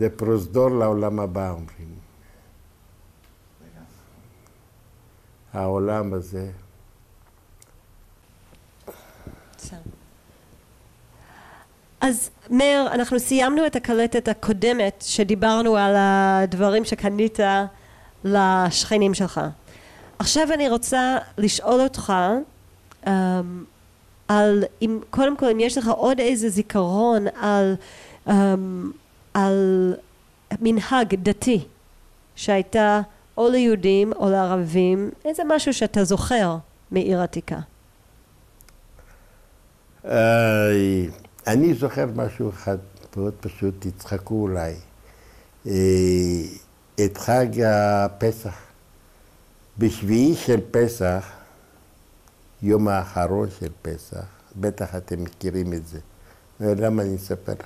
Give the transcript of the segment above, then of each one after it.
זה פרוזדור לעולם הבא, אומרים. העולם הזה. אז מאיר, אנחנו סיימנו את הקלטת הקודמת שדיברנו על הדברים שקנית לשכנים שלך. עכשיו אני רוצה לשאול אותך על אם קודם כל אם יש לך עוד איזה זיכרון על מנהג דתי שהייתה או ליהודים או לערבים, איזה משהו שאתה זוכר מעיר עתיקה. אני זוכר משהו אחד מאוד פשוט, תצחקו אולי. את חג הפסח. בשביעי של פסח, יום האחרון של פסח, בטח אתם מכירים את זה. למה אני אספר לך?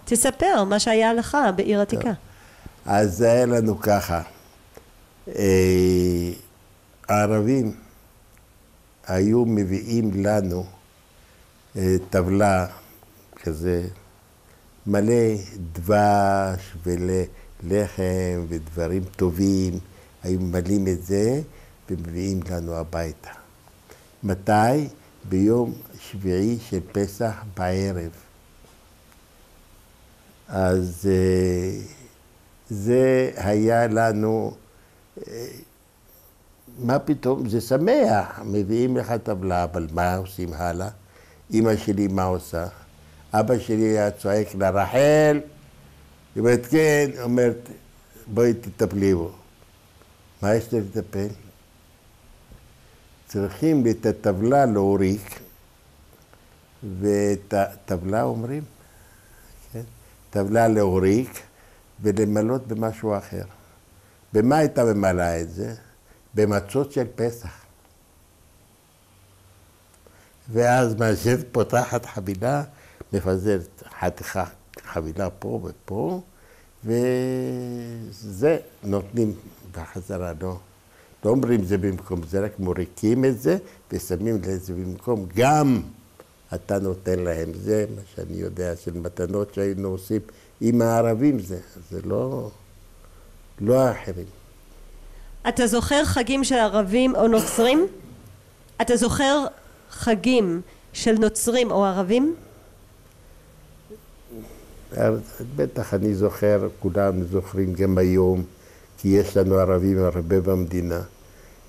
תספר מה שהיה לך בעיר עתיקה. אז זה היה לנו ככה. הערבים היו מביאים לנו טבלה כזה מלא דבש ולחם ודברים טובים, היו ממלאים את זה ומביאים לנו הביתה. מתי? ביום שביעי של פסח בערב. אז זה היה לנו, מה פתאום? זה שמח, מביאים לך טבלה, אבל מה עושים הלאה? אמא שלי מה עושה? אבא שלי היה צועק לה, רחל, היא אומרת כן, אומרת בואי תטפלי בו. מה יש לה לטפל? צריכים את הטבלה להוריק, ואת הטבלה אומרים, כן? טבלה להוריק ולמלות במשהו אחר. במה הייתה ממלאה את זה? במצות של פסח. ואז מהשב פותחת חבילה, מפזרת חתיכה חבילה פה ופה, וזה נותנים בחזרה, לא אומרים זה במקום, זה רק מוריקים את זה ושמים לזה במקום. גם אתה נותן להם, זה מה שאני יודע, של מתנות שהיינו עושים עם הערבים, זה לא האחרים. אתה זוכר חגים של ערבים או נוצרים? אתה זוכר חגים של נוצרים או ערבים? בטח אני זוכר, כולם זוכרים גם היום, כי יש לנו ערבים הרבה במדינה.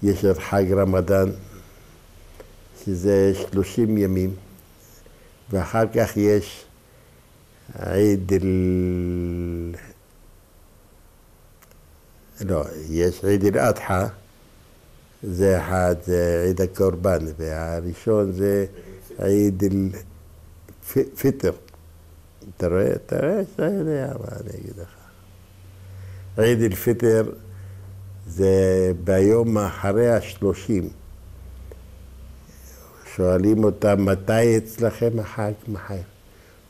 יש את חג רמדאן, שזה 30 ימים, ואחר כך יש יש עיד אל-אדחא, זה אחד, זה עיד הקורבן, והראשון זה עיד אל-פיטר. אתה רואה? שאתה יודע מה אני אגיד לך. עיד אל-פיטר זה ביום אחרי 30. שואלים אותם, מתי אצלכם החג מחר?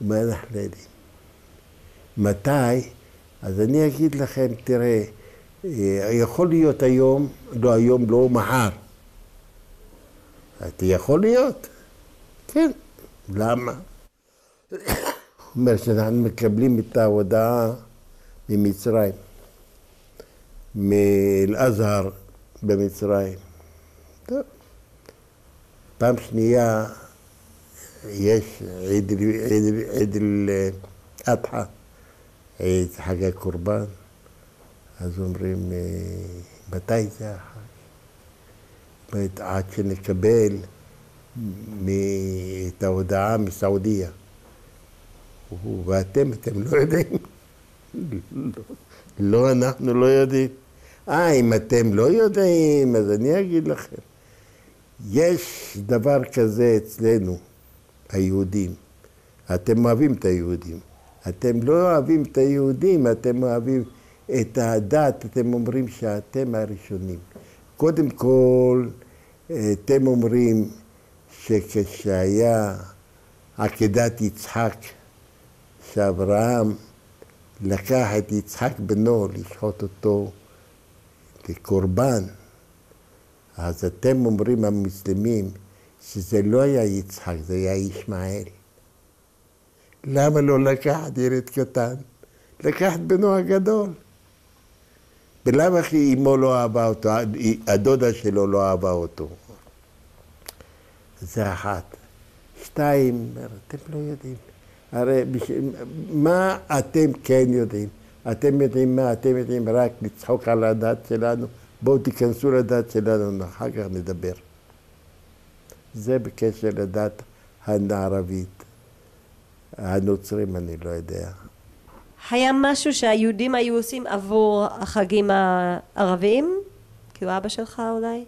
ומה אנחנו יודעים? מתי? אז אני אגיד לכם, תראה, יכול להיות היום, לא היום, לא מחר. אתה יכול להיות? כן. למה? אומר שאנחנו מקבלים את ההודעה ממצרים, מאל-אזהר במצרים. טוב. פעם שנייה יש עיד אל-אדחא, עיד חג הקורבן. אז אומרים, מתי זה החג? עד שנקבל את ההודעה מסעודיה. ואתם לא יודעים? לא, אנחנו לא יודעים. אם אתם לא יודעים, אז אני אגיד לכם. יש דבר כזה אצלנו, היהודים. אתם אוהבים את היהודים. אתם לא אוהבים את היהודים, אתם אוהבים את הדת, אתם אומרים שאתם הראשונים. קודם כל, אתם אומרים שכשהיה עקדת יצחק, שאברהם לקח את יצחק בנו לשחוט אותו כקורבן, אז אתם אומרים המוסלמים שזה לא היה יצחק, זה היה ישמעאל. למה לא לקחת ילד קטן? לקחת בנו הגדול. בלמה הכי אמו לא אהבה אותו, הדודה שלו לא אהבה אותו. זה אחת. שתיים, אתם לא יודעים. הרי מה אתם כן יודעים? אתם יודעים מה? אתם יודעים רק לצחוק על הדת שלנו? בואו תיכנסו לדת שלנו, אחר כך נדבר. זה בקשר לדת הערבית. הנוצרים אני לא יודע. היה משהו שהיהודים היו עושים עבור החגים הערביים? כאילו אבא שלך אולי?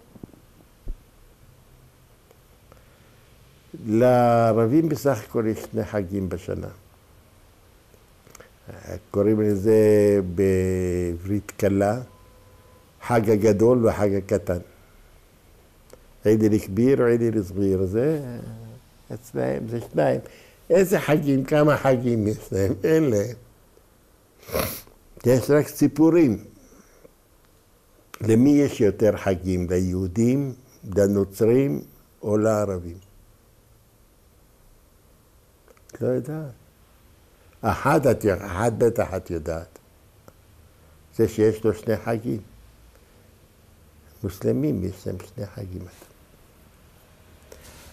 לערבים בסך הכל יש 2 חגים בשנה. קוראים לזה בעברית קלה, חג הגדול והחג הקטן. עיד אל-כביר או עיד אל-סגיר, זה אצלהם, זה 2. איזה חגים, כמה חגים יש להם? אין להם. יש רק סיפורים. למי יש יותר חגים? ליהודים, לנוצרים או לערבים? לא יודעת. אחת בטח את יודעת. זה שיש לו 2 חגים. מוסלמים יש להם 2 חגים.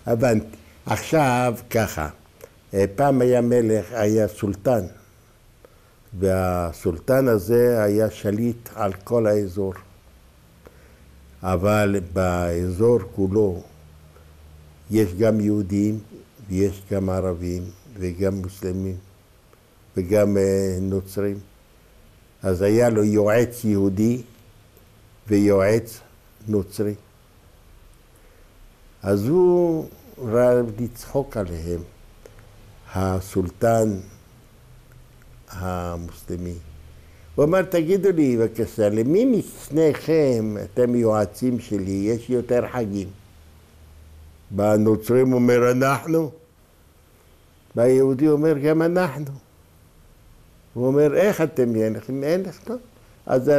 הבנתי. עכשיו ככה, פעם היה מלך, היה סולטן. והסולטן הזה היה שליט על כל האזור. אבל באזור כולו יש גם יהודים ויש גם ערבים וגם מוסלמים וגם נוצרים. אז היה לו יועץ יהודי ויועץ נוצרי. אז הוא ראה לצחוק עליהם, הסולטן המוסלמי. הוא אמר, תגידו לי בבקשה, למי משניכם, אתם יועצים שלי, יש יותר חגים? בנוצרים אומר אנחנו, ביהודי אומר גם אנחנו. הוא אומר, איך אתם ינכם? אין לך, לא. אז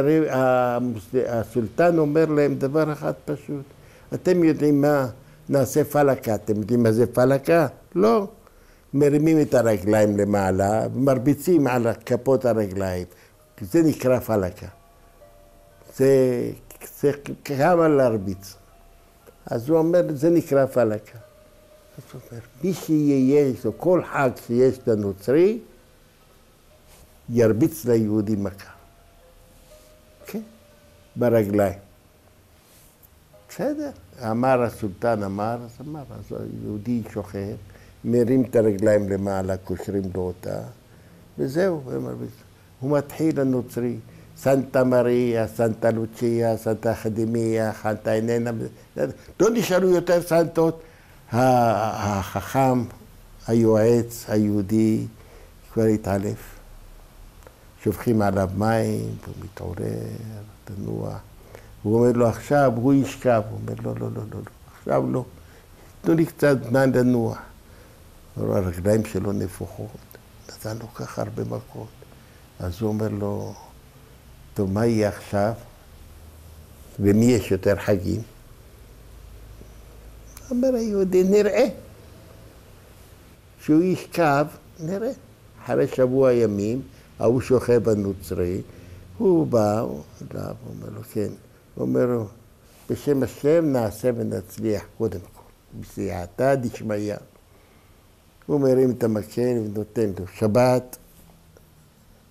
הסולטן אומר להם דבר אחד פשוט, אתם יודעים מה? נעשה פלקה. אתם יודעים מה זה פלקה? לא. מרימים את הרגליים למעלה ומרביצים על כפות הרגליים. זה נקרא פלקה. זה כמה להרביץ. אז הוא אומר, זה נקרא פלקה. אז הוא אומר, מי שיש לו, כל חג שיש לנוצרי, ירביץ ליהודי מכה. כן? ברגליים. בסדר. אמר הסולטן, אז היהודי שוכב, מרים את הרגליים למעלה, קושרים לו אותה, וזהו. הוא מתחיל הנוצרי, סנטה מריה, סנטה לוצ'יה, סנטה חדמיה, סנטה איננה, לא נשארו יותר סנטות. החכם, היועץ, היהודי, כבר התעלף. שופכים עליו מים, והוא מתעורר, תנוע. הוא אומר לו, עכשיו הוא ישכב. הוא אומר, לא, עכשיו לא. תנו לי קצת זמן לנוע. הרגליים שלו נפוחות, נתן לו כך הרבה מכות. אז הוא אומר לו, טוב, מה יהיה עכשיו? ומי יש יותר חגים? אומר היהודי, נראה. שהוא ישכב, נראה. אחרי שבוע ימים, ההוא שוכב הנוצרי, הוא בא, הוא אומר לו, כן. הוא אומר לו, בשם השם נעשה ונצליח קודם כל. בסייעתא דשמיא. הוא מרים את המקל ונותן לו שבת,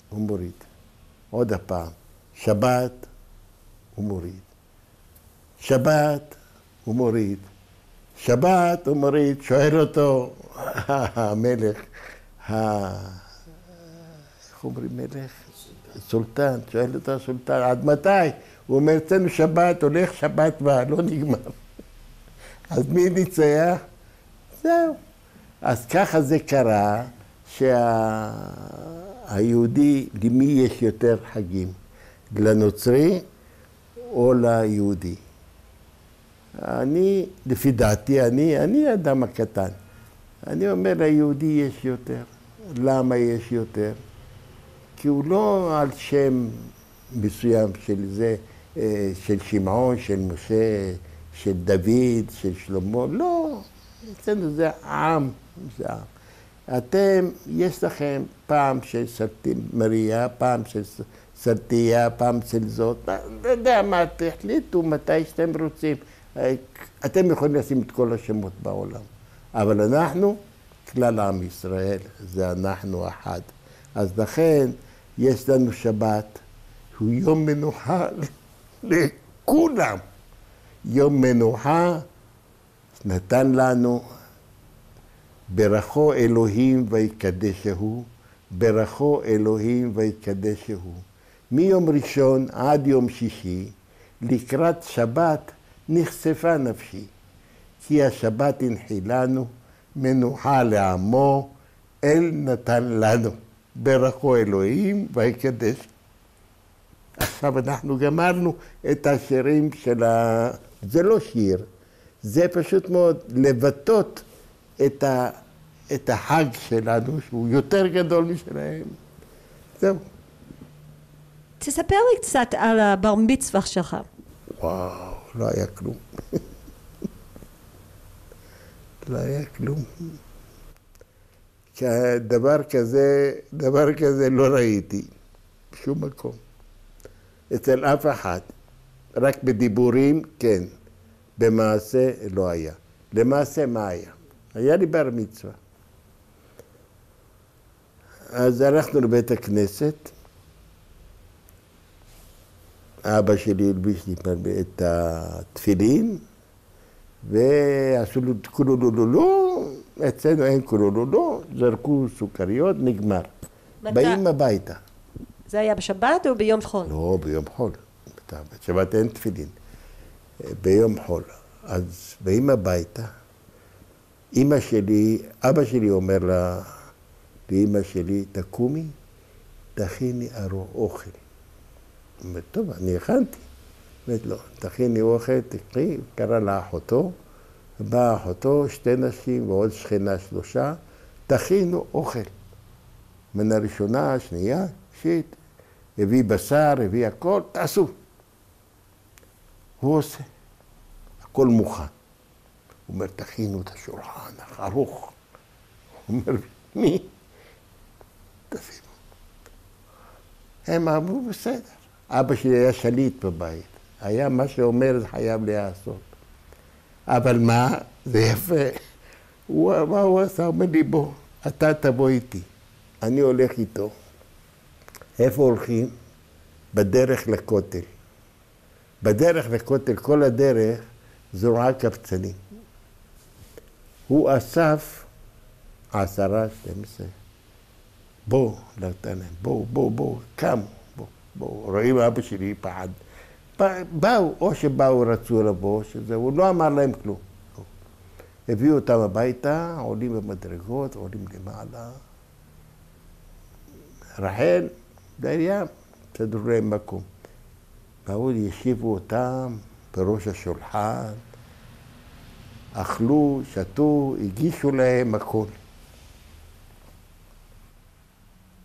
הוא מוריד. עוד הפעם, שבת, הוא מוריד. שבת, הוא מוריד. שבת, הוא מוריד. שואל אותו המלך, איך אומרים מלך? סולטן. שואל אותו הסולטן, עד מתי? הוא אומר, אצלנו שבת, הולך שבת לא נגמר. אז מי ניצח? זהו. אז ככה זה קרה שהיהודי, למי יש יותר חגים? לנוצרי או ליהודי? אני, לפי דעתי, אני אדם הקטן. אני אומר, ליהודי יש יותר. למה יש יותר? כי הוא לא על שם מסוים של זה, של שמעון, של משה, של דוד, של שלמה, לא. אצלנו זה עם, זה עם. אתם, יש לכם פעם של מריה, פעם של סרטיה, פעם של זאת, לא יודע מה, תחליטו מתי שאתם רוצים. אתם יכולים לשים את כל השמות בעולם. אבל אנחנו, כלל עם ישראל, זה אנחנו אחד. אז לכן יש לנו שבת, הוא יום מנוחה לכולם. יום מנוחה נתן לנו, ברכו אלוהים ויקדשהו, ברכו אלוהים ויקדשהו. מיום ראשון עד יום שישי, לקראת שבת נחשפה נפשי, כי השבת הנחילנו, מנוחה לעמו, אל נתן לנו. ברכו אלוהים ויקדש. עכשיו אנחנו גמרנו את השירים של זה לא שיר, זה פשוט מאוד לבטאות את החג שלנו, שהוא יותר גדול משלהם. זהו. תספר לי קצת על הבר מצווה שלך. וואו, לא היה כלום. לא היה כלום. דבר כזה לא ראיתי בשום מקום. אצל אף אחד. רק בדיבורים, כן. במעשה לא היה. למעשה מה היה? היה לי בר מצווה. אז הלכנו לבית הכנסת. אבא שלי הלביש לי את התפילין, ועשו לו קולולולולו, אצלנו אין קולולולו, זרקו סוכריות, נגמר. באים הביתה. זה היה בשבת או ביום חול? לא, ביום חול. בשבת אין תפילין. ביום חול. אז באים הביתה, אבא שלי אומר לאמא שלי, תקומי, תכיני אוכל. אומרת, טוב, אני הכנתי. אומרת, לא, תכיני אוכל, תקחי, קרא לאחותו, באה אחותו, 2 נשים ועוד שכנה 3, תכינו אוכל. מנה ראשונה, שנייה, שיט, הביא בשר, הביא הכל, תעשו. הוא עושה, הכל מוכן. הוא אומר, תכינו את השולחן, ארוך. הוא אומר, מי? תשימו. הם אמרו, בסדר. אבא שלי היה שליט בבית. היה מה שאומר, זה חייב להיעשות. אבל מה? זה יפה. מה הוא עשה? אומר לי, בוא, אתה תבוא איתי. אני הולך איתו. איפה הולכים? בדרך לכותל. בדרך לכותל, כל הדרך, זרועה קבצנים. הוא אסף 10, 12. בוא, נתן להם, בוא, קמו, בוא. רואים אבא שלי פחד. באו, או שבאו רצו לבוא, הוא לא אמר להם כלום. הביאו אותם הביתה, עולים במדרגות, עולים למעלה. רחל, דריה, סדרו להם מקום. באו, ישיבו אותם בראש השולחן, אכלו, שתו, הגישו להם הכל.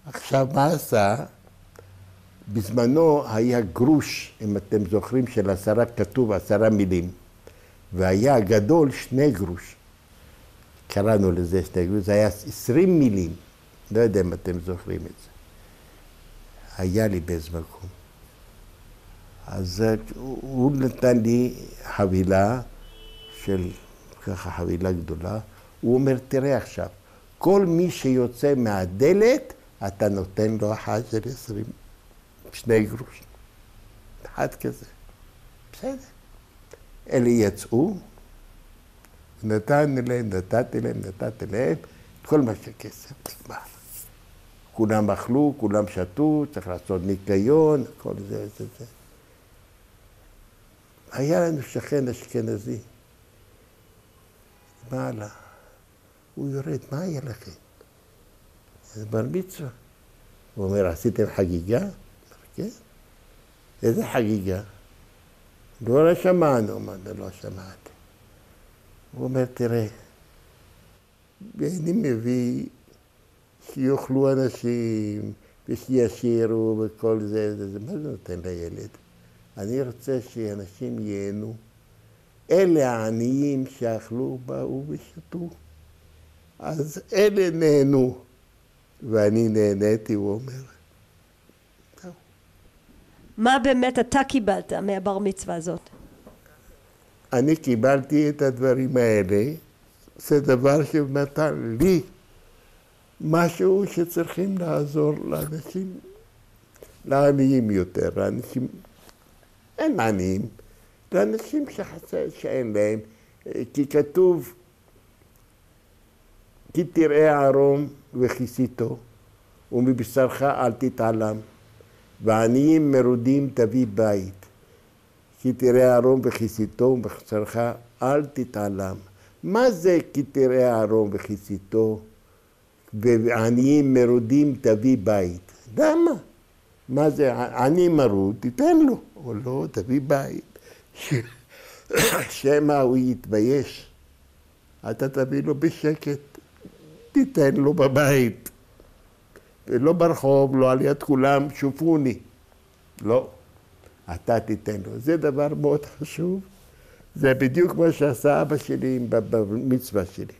עכשיו, מה עשה? בזמנו היה גרוש, אם אתם זוכרים, של 10 כתוב 10 מילים. והיה גדול 2 גרוש. קראנו לזה 2 גרוש, זה היה 20 מילים. לא יודע אם אתם זוכרים את זה. היה לי באיזה מקום. אז הוא נתן לי חבילה של, ככה חבילה גדולה. הוא אומר, תראה עכשיו, כל מי שיוצא מהדלת, אתה נותן לו אחד של 2 גרוש. אחד כזה. בסדר. אלה יצאו, נתתי להם, כל מה שכסף נגמר. כולם אכלו, כולם שתו, צריך לעשות ניקיון, כל זה. היה לנו שכן אשכנזי. מעלה. הוא יורד, מה היה לכם? זה בר מצווה. הוא אומר, עשיתם חגיגה? כן. איזה חגיגה? לא שמענו, לא שמעתי. הוא אומר, תראה, אני מביא שיאכלו אנשים ושישירו וכל זה, מה זה נותן לילד? אני רוצה שאנשים ייהנו. אלה העניים שאכלו, באו ושתו. אז אלה נהנו, ואני נהניתי, הוא אומר. מה באמת אתה קיבלת מהבר מצווה הזאת? אני קיבלתי את הדברים האלה, זה דבר שנתן לי משהו שצריכים לעזור לאנשים, לעניים יותר, לאנשים, אין עניים, לאנשים שאין להם, כי כתוב, כי תראה ערום וכיסיתו, ומבשרך אל תתעלם, ועניים מרודים תביא בית. כי תראה ערום וכיסיתו, ומבשרך אל תתעלם. מה זה כי תראה ערום וכיסיתו, ועניים מרודים תביא בית? למה? מה זה? עני מרוד, תיתן לו, או לא, תביא בית. שמא הוא יתבייש. אתה תביא לו בשקט, תיתן לו בבית. ולא ברחוב, לא על יד כולם, שופוני. לא, אתה תיתן לו. זה דבר מאוד חשוב. זה בדיוק מה שעשה אבא שלי במצווה שלי.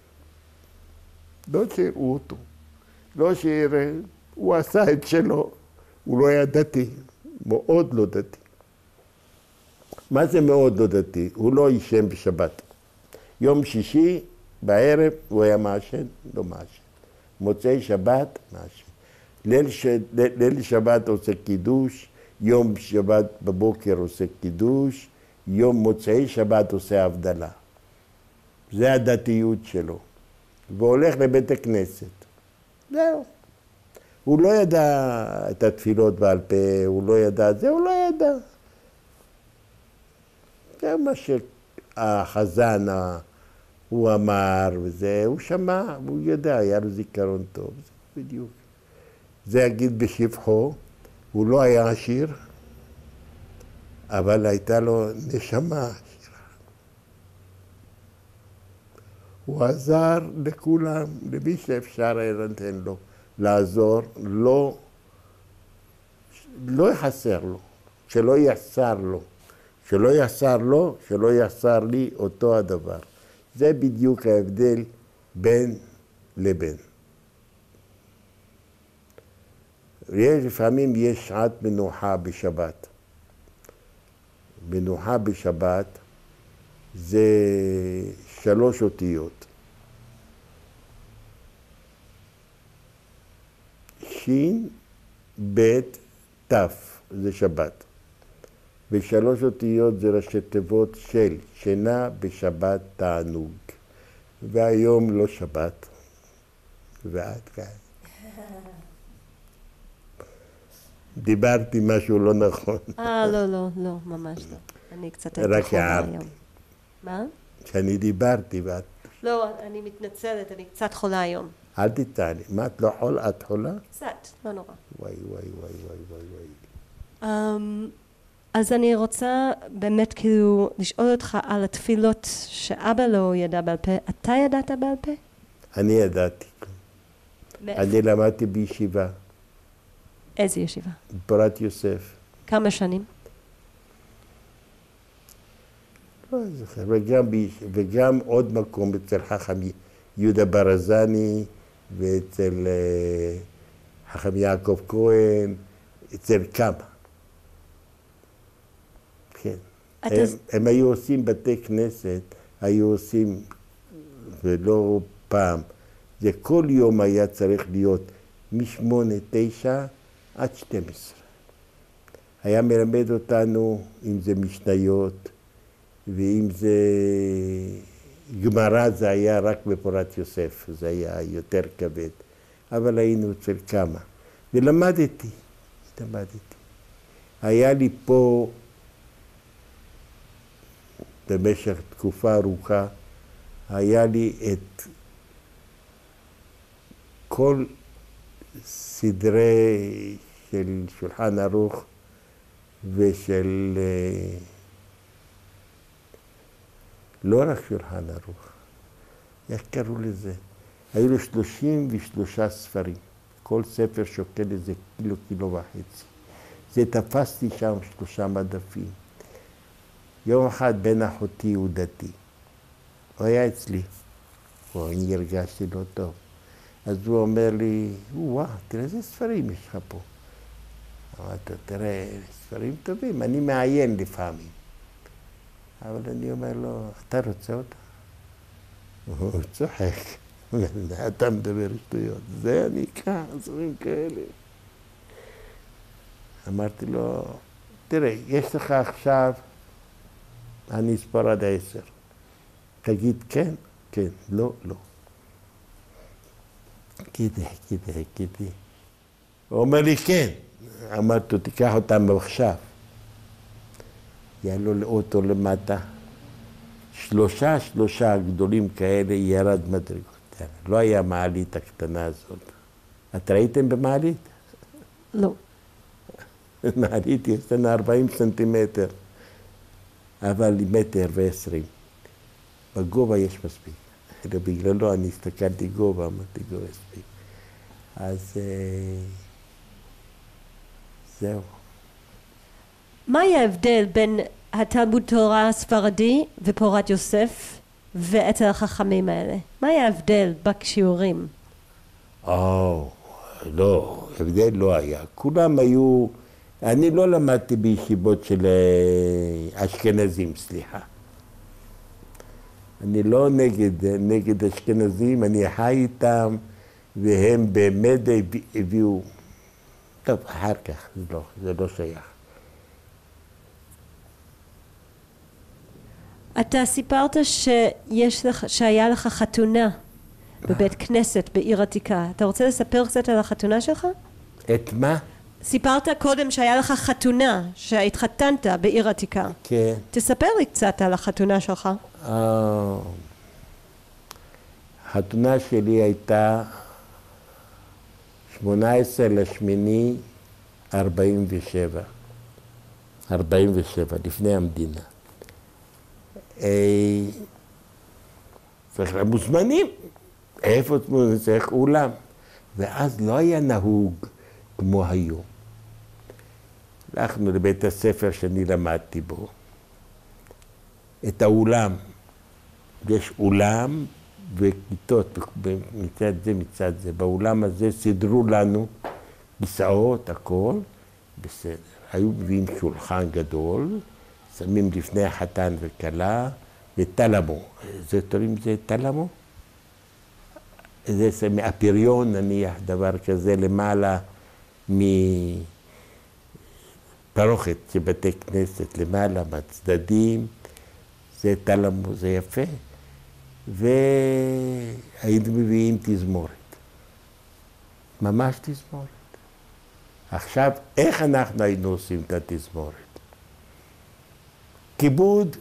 לא שיראו אותו. לא שיראה, הוא עשה את שלו. הוא לא היה דתי, מאוד לא דתי. מה זה מאוד לא דתי? הוא לא ישן בשבת. יום שישי בערב הוא היה מעשן, לא מעשן. מוצאי שבת, מעשן. ליל שבת עושה קידוש, יום שבת בבוקר עושה קידוש, יום מוצאי שבת עושה הבדלה. זה הדתיות שלו. והולך לבית הכנסת. זהו. הוא לא ידע את התפילות בעל פה, הוא לא ידע את זה, הוא לא ידע. זה מה שהחזן הוא אמר וזה, הוא שמע, הוא ידע, היה לו זיכרון טוב, זה בדיוק. זה אגיד בשבחו, הוא לא היה עשיר, אבל הייתה לו נשמה עשירה. הוא עזר לכולם, למי שאפשר היה לתת לו. לעזור, לא יחסר לו, שלא יחסר לו, שלא יחסר לו, שלא יחסר לי אותו הדבר. זה בדיוק ההבדל בין לבין. לפעמים יש שעת מנוחה בשבת. מנוחה בשבת זה 3 אותיות. שין, בית, תף, זה שבת. ו3 אותיות זה ראשי תיבות של שינה בשבת תענוג. והיום לא שבת. ועד כאן. דיברתי משהו לא נכון. לא, ממש לא. אני קצת הייתי חולה היום. מה? שאני דיברתי ואת... לא, אני מתנצלת, אני קצת חולה היום. אל תתעני. מה, את לא חולה? את חולה? קצת, לא נורא. וואי. אז אני רוצה באמת כאילו לשאול אותך על התפילות שאבא לא ידע בעל פה. אתה ידעת בעל פה? אני ידעתי. אני למדתי בישיבה. איזה ישיבה? פורת יוסף. כמה שנים? לא זוכר, וגם עוד מקום אצל חכם יהודה ברזני ואצל חכם יעקב כהן, אצל כמה. כן. הם היו עושים בתי כנסת, היו עושים, ולא פעם, זה כל יום היה צריך להיות מ8, 9 עד 12. היה מלמד אותנו אם זה משניות, ואם זה גמרא, זה היה רק בפורת יוסף, זה היה יותר כבד. אבל היינו אצל כמה. ולמדתי. היה לי פה, במשך תקופה ארוכה, היה לי את כל סדרי של שולחן ערוך ושל... לא רק שולחן ערוך, איך קראו לזה? היו לו 33 ספרים, כל ספר שוקל איזה קילו וחצי. זה תפסתי שם 3 מדפים. יום אחד בן אחותי הוא דתי, הוא היה אצלי. אני הרגשתי לא טוב. אז הוא אומר לי, וואה, תראה איזה ספרים יש לך פה. אמרתי, תראה, ספרים טובים, אני מעיין לפעמים. אבל אני אומר לו, אתה רוצה אותה? הוא צוחק. אתה מדבר שטויות. זה אני אקח, ספרים כאלה. אמרתי לו, תראה, יש לך עכשיו, אני אספור עד 10. תגיד כן, כן, לא, לא. כדי. הוא אומר לי כן. אמרתי לו, תיקח אותם עכשיו. יעלו לאוטו למטה. שלושה גדולים כאלה ירד מדרגות. לא היה מעלית הקטנה הזאת. את ראיתם במעלית? לא. מעלית יש לנו 40 סנטימטר, אבל 1.20 מטר. בגובה יש מספיק. בגללו אני הסתכלתי גובה, אמרתי גובה מספיק. אז זהו. מה היה ההבדל בין התלמוד תורה הספרדי ופורת יוסף ואצל החכמים האלה? מה היה ההבדל בשיעורים? לא, הבדל לא היה. כולם היו, אני לא למדתי בישיבות של אשכנזים, סליחה. אני לא נגד אשכנזים, אני חי איתם, והם באמת הביאו, טוב, אחר כך, זה לא שייך. אתה סיפרת שהיה לך חתונה בבית כנסת בעיר עתיקה. אתה רוצה לספר קצת על החתונה שלך? את מה? סיפרת קודם שהיה לך חתונה, שהתחתנת בעיר עתיקה. כן. תספר לי קצת על החתונה שלך. החתונה שלי הייתה 18/8/47. 47, לפני המדינה. צריך למוזמנים. איפה צריך אולם? ואז לא היה נהוג כמו היום. הלכנו לבית הספר שאני למדתי בו. את האולם. יש אולם וכיתות מצד זה מצד זה. באולם הזה סידרו לנו כיסאות, הכל, בסדר. היו מביאים שולחן גדול, שמים לפני החתן וכלה, וטלמו. זה תולים זה טלמו? זה מהפריון נניח, דבר כזה למעלה מפרוכת של בתי כנסת, למעלה מהצדדים, זה טלמו, זה יפה. והיינו מביאים תזמורת. ממש תזמורת. עכשיו, איך אנחנו היינו עושים את התזמורת? כיבוד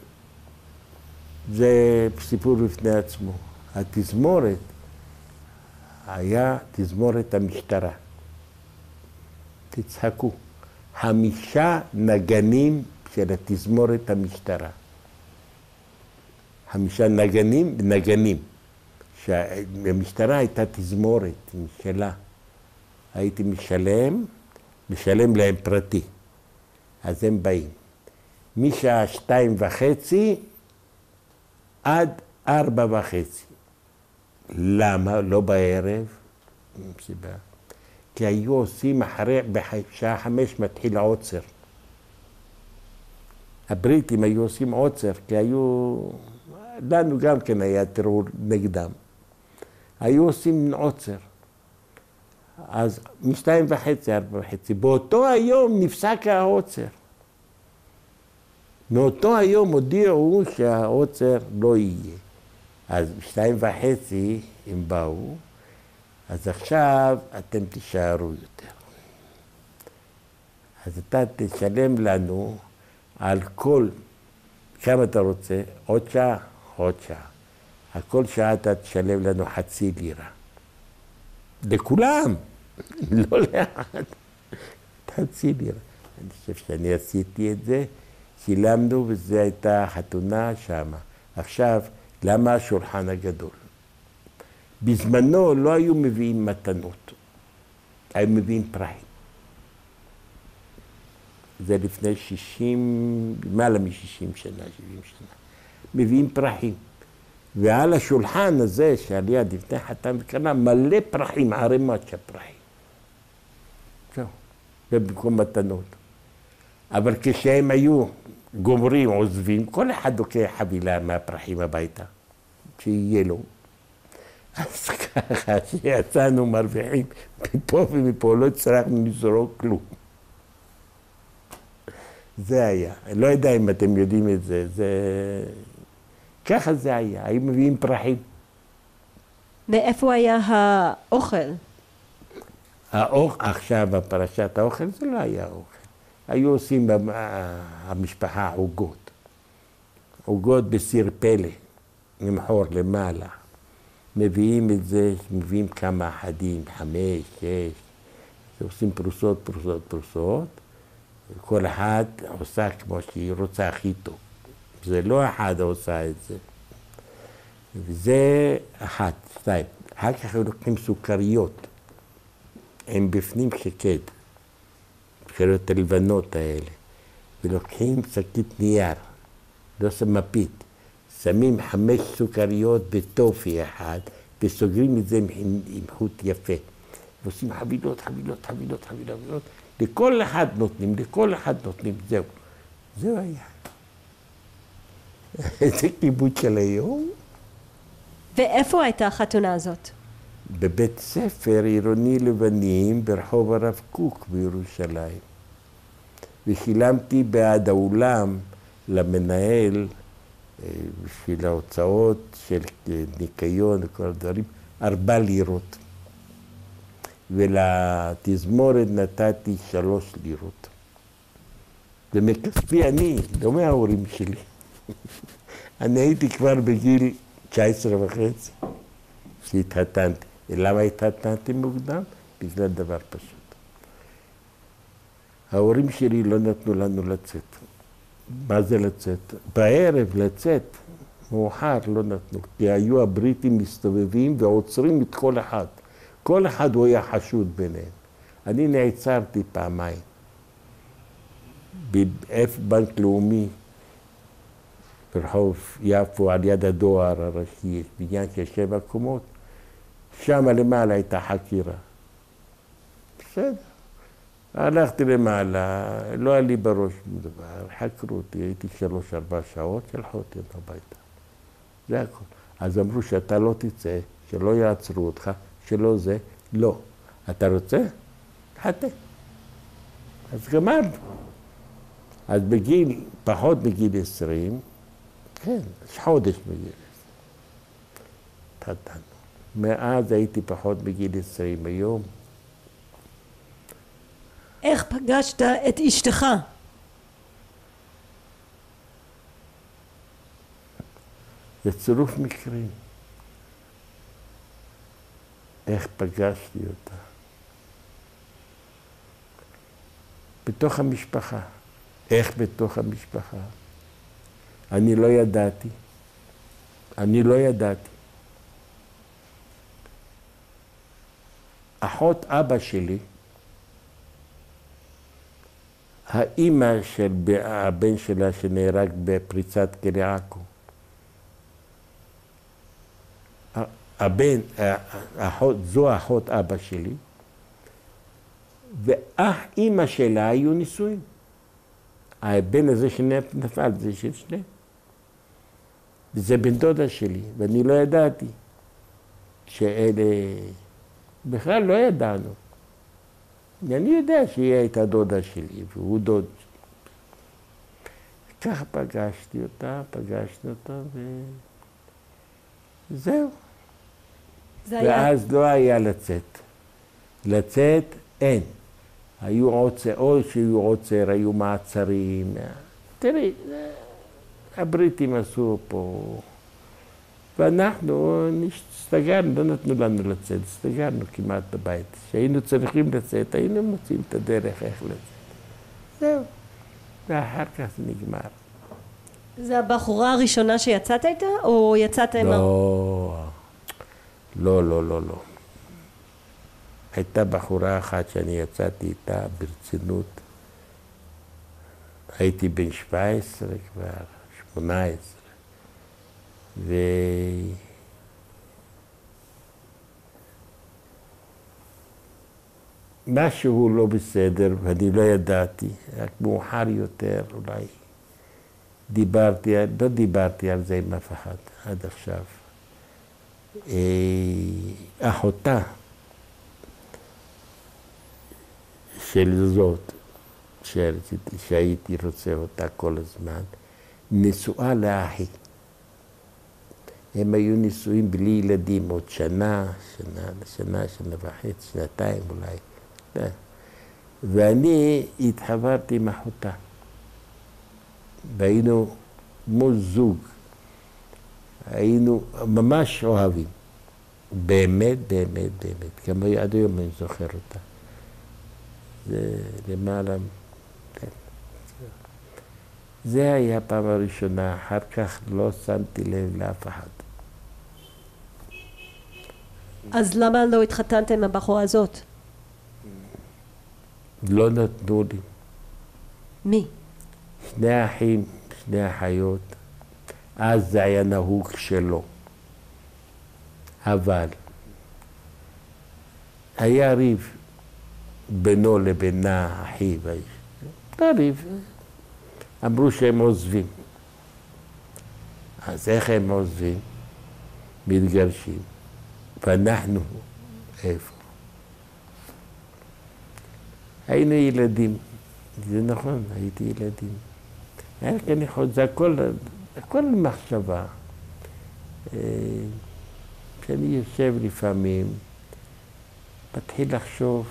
זה סיפור בפני עצמו. התזמורת היה תזמורת המשטרה. תצחקו. 5 נגנים של התזמורת המשטרה. 5 נגנים. שהמשטרה הייתה תזמורת משלה. הייתי משלם להם פרטי. אז הם באים. משעה 2:30 עד 4:30. למה? לא בערב. סיבה. כי היו עושים בשעה 5 מתחיל עוצר. הבריטים היו עושים עוצר, כי לנו גם כן היה טרור נגדם. היו עושים עוצר. אז מ2:30, 4:30. באותו היום נפסק העוצר. מאותו היום הודיעו שהעוצר לא יהיה. אז ב2:30 הם באו, אז עכשיו אתם תישארו יותר. אז אתה תשלם לנו על כל, כמה אתה רוצה, עוד שעה. על כל שעה אתה תשלם לנו 0.5 לירה. לכולם, לא לאחד. 0.5 לירה. אני חושב שאני עשיתי את זה, שילמנו וזו הייתה חתונה שמה. עכשיו, למה השולחן הגדול? בזמנו לא היו מביאים מתנות, היו מביאים פרחים. זה לפני 60, למעלה מ-60 שנה, 70 שנה. מביאים פרחים. ועל השולחן הזה שעל יד לפני חתן וכלה מלא פרחים, ערימת של פרחים. זהו, זה במקום מתנות. אבל כשהם היו גומרים, עוזבים, כל אחד לוקח חבילה מהפרחים הביתה, שיהיה לו. אז ככה שיצאנו מרוויחים מפה ומפה, לא הצלחנו לזרוק כלום. זה היה. אני לא יודע אם אתם יודעים את זה, ככה זה היה, היו מביאים פרחים. מאיפה היה האוכל? עכשיו בפרשת האוכל זה לא היה אוכל. היו עושים המשפחה עוגות. עוגות בסיר פלא, עם חור למעלה. מביאים את זה, מביאים כמה אחדים, 5, 6. עושים פרוסות, פרוסות, פרוסות. כל אחד עושה כמו שהיא רוצה הכי טוב. זה לא אחד עושה את זה. וזה אחת, 2. אחר כך הם לוקחים סוכריות. הם בפנים שקד. סוכריות הלבנות האלה. ולוקחים שקית נייר. לא שם מפית. שמים 5 סוכריות בטופי אחד, וסוגרים את זה עם חוט יפה. ועושים חבילות, חבילות, חבילות, חבילות. לכל אחד נותנים, לכל אחד נותנים, זהו. זהו היה. זה קיבוץ של היום. ואיפה הייתה החתונה הזאת? בבית ספר עירוני לבנים ברחוב הרב קוק בירושלים. ושילמתי בעד האולם למנהל בשביל ההוצאות של ניקיון וכל הדברים, 4 לירות. ולתזמורת נתתי 3 לירות. ומכספי אני, לא מההורים שלי. אני הייתי כבר בגיל 19 וחצי שהתחתנתי. ולמה התחתנתי מוקדם? בגלל דבר פשוט. ההורים שלי לא נתנו לנו לצאת. מה זה לצאת? בערב לצאת, מאוחר לא נתנו. כי היו הבריטים מסתובבים ועוצרים את כל אחד. כל אחד הוא היה חשוד ביניהם. אני נעצרתי פעמיים. בבנק לאומי, ברחוב יפו, על יד הדואר הראשי, בניין של 7 קומות. שם למעלה הייתה חקירה. בסדר. הלכתי למעלה, לא היה לי בראש דבר, חקרו אותי, הייתי 3-4 שעות, שלחו אותי הביתה. זה הכל. אז אמרו שאתה לא תצא, שלא יעצרו אותך, שלא זה, לא. אתה רוצה? תחתן. אז גמרנו. אז בגיל, פחות מגיל 20, כן, חודש בגיל 20. התחתנו. מאז הייתי פחות מגיל 20, היום. איך פגשת את אשתך? זה צירוף מקרים. איך פגשתי אותה? בתוך המשפחה. איך בתוך המשפחה? אני לא ידעתי. אני לא ידעתי. אחות אבא שלי, האימא של הבן שלה שנהרג בפריצת כלא עכו. הבן, זו אחות אבא שלי, ואח אימא שלה היו נישואים. הבן הזה שנפל זה של שניהם. וזה בן דודה שלי, ואני לא ידעתי שאלה, בכלל לא ידענו. אני יודע שהיא הייתה דודה שלי, והוא דוד. ככה פגשתי אותה, וזהו. ואז לא היה לצאת. לצאת אין. היו עוצר, או שהיו עוצר, היו מעצרים. תראי, הבריטים עשו פה. ואנחנו הסתגרנו, לא נתנו לנו לצאת, הסתגרנו כמעט בבית. כשהיינו צריכים לצאת, היינו מוצאים את הדרך איך לצאת. זהו. ואחר כך זה נגמר. זה הבחורה הראשונה שיצאת איתה, או יצאת עם... לא. הייתה בחורה אחת שאני יצאתי איתה ברצינות. הייתי בן 17 כבר, 18. משהו לא בסדר, ואני לא ידעתי, רק מאוחר יותר אולי לא דיברתי על זה עם אף אחד עד עכשיו. אחותה של זאת, שהייתי רוצה אותה כל הזמן, נשואה לאחי. הם היו נישואים בלי ילדים עוד שנה וחצי, שנתיים אולי. ואני התחברתי עם אחותה. והיינו כמו זוג. היינו ממש אוהבים. באמת. גם עד היום אני זוכר אותה. זה למעלה... זה היה הפעם הראשונה, אחר כך לא שמתי לב לאף אחד. אז למה לא התחתנתם עם הבחורה הזאת? לא נתנו לי. מי? שני אחים, שני אחיות. אז זה היה נהוג שלא. אבל היה ריב בינו לבינה, אחי והאיש. לא ריב. אמרו שהם עוזבים. אז איך הם עוזבים? מתגרשים. ואנחנו, איפה? היינו ילדים. זה נכון, הייתי ילדים. זה הכל מחשבה. כשאני יושב לפעמים, מתחיל לחשוב.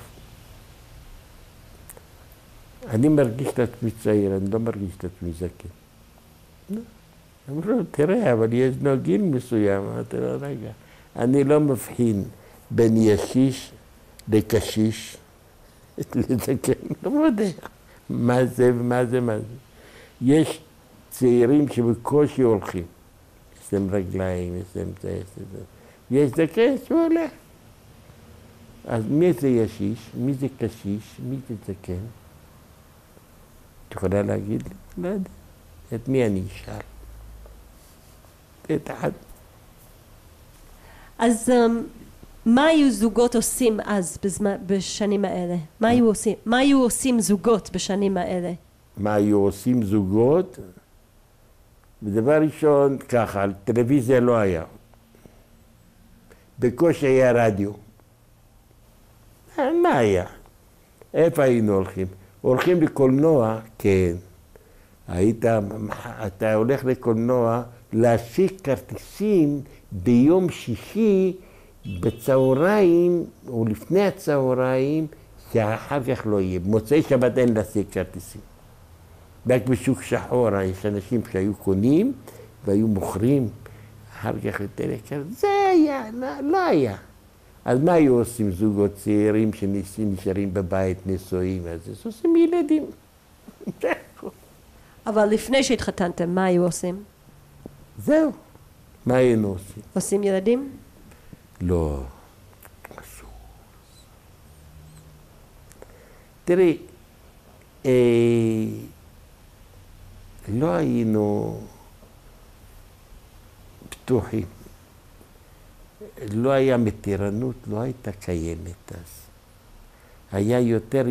אני מרגיש את עצמי צעיר, אני לא מרגיש את עצמי זקן. אמרו, תראה, אבל יש גיל מסוים. אמרתי לו, רגע, אני לא מבחין בין ישיש לקשיש, לזקן, לא יודע מה זה ומה זה. יש צעירים שבקושי הולכים, יש להם רגליים, יש להם זה. יש זקן שהוא הולך. אז מי זה ישיש? מי זה קשיש? מי זה זקן? את יכולה להגיד לי? לא יודע. את מי אני אשאל? את אחד. אז מה היו זוגות עושים אז, בשנים האלה? מה היו עושים זוגות בשנים האלה? מה היו עושים זוגות? בדבר ראשון, ככה, טלוויזיה לא היה. בקושי היה רדיו. מה היה? איפה היינו הולכים? הולכים לקולנוע, כן. אתה הולך לקולנוע להשיג כרטיסים ביום שישי בצהריים או לפני הצהריים, שאחר כך לא יהיה. במוצאי שבת אין להשיג כרטיסים. רק בשוק שחור יש אנשים שהיו קונים והיו מוכרים, אחר כך יותר יקר. זה היה, לא היה. אז מה היו עושים זוגות צעירים שנשארים בבית נשואים? אז עושים ילדים. אבל לפני שהתחתנתם, מה היו עושים? זהו. מה היינו עושים? עושים ילדים? לא. אסור. תראי, לא היינו פתוחים. לא היה מתירנות, לא הייתה קיימת אז. היה יותר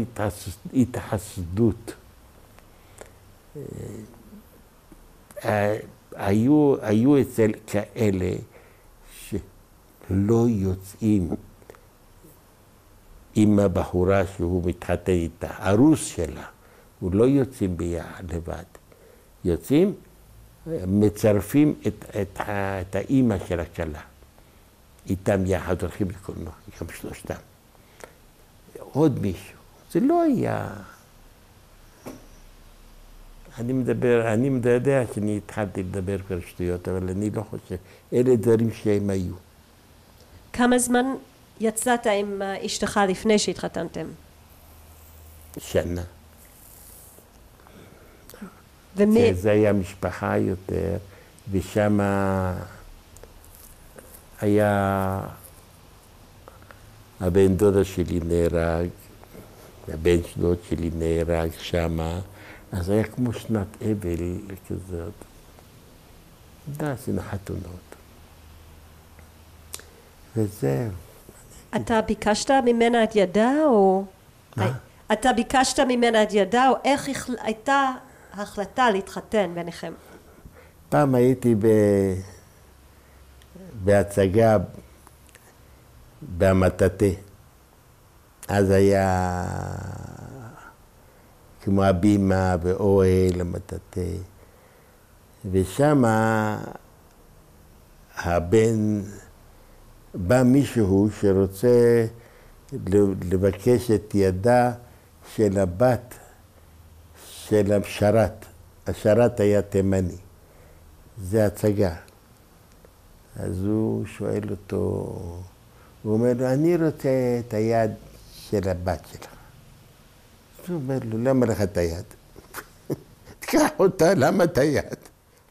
התחסדות. היו אצל כאלה שלא יוצאים עם הבחורה שהוא מתחתן איתה, הרוס שלה, הוא לא יוצאים ביחד לבד. יוצאים, מצרפים את האימא של הכלה. איתם יחד הולכים לקולנוע, גם שלושתם. עוד מישהו. זה לא היה... אני יודע שאני התחלתי לדבר כבר שטויות, אבל אני לא חושב. אלה דברים שהם היו. כמה זמן יצאת עם אשתך לפני שהתחתנתם? שנה. זה היה משפחה יותר, ושם היה הבן דודה שלי נהרג, הבן דוד שלי נהרג שמה, אז היה כמו שנת אבל כזאת. עשינו חתונות. וזהו. אתה ביקשת ממנה את ידה, או... מה? אתה ביקשת ממנה את ידה, או איך הייתה ההחלטה להתחתן ביניכם? פעם הייתי בהצגה במטאטה. אז היה כמו הבימה ואוהל המטאטה. ושם בא מישהו שרוצה לבקש את ידה של הבת של השרת. השרת היה תימני. זה הצגה. אז הוא שואל אותו, הוא אומר לו, אני רוצה את היד של הבת שלך. אז הוא אומר לו, למה לך את היד? תקח אותה, למה את היד?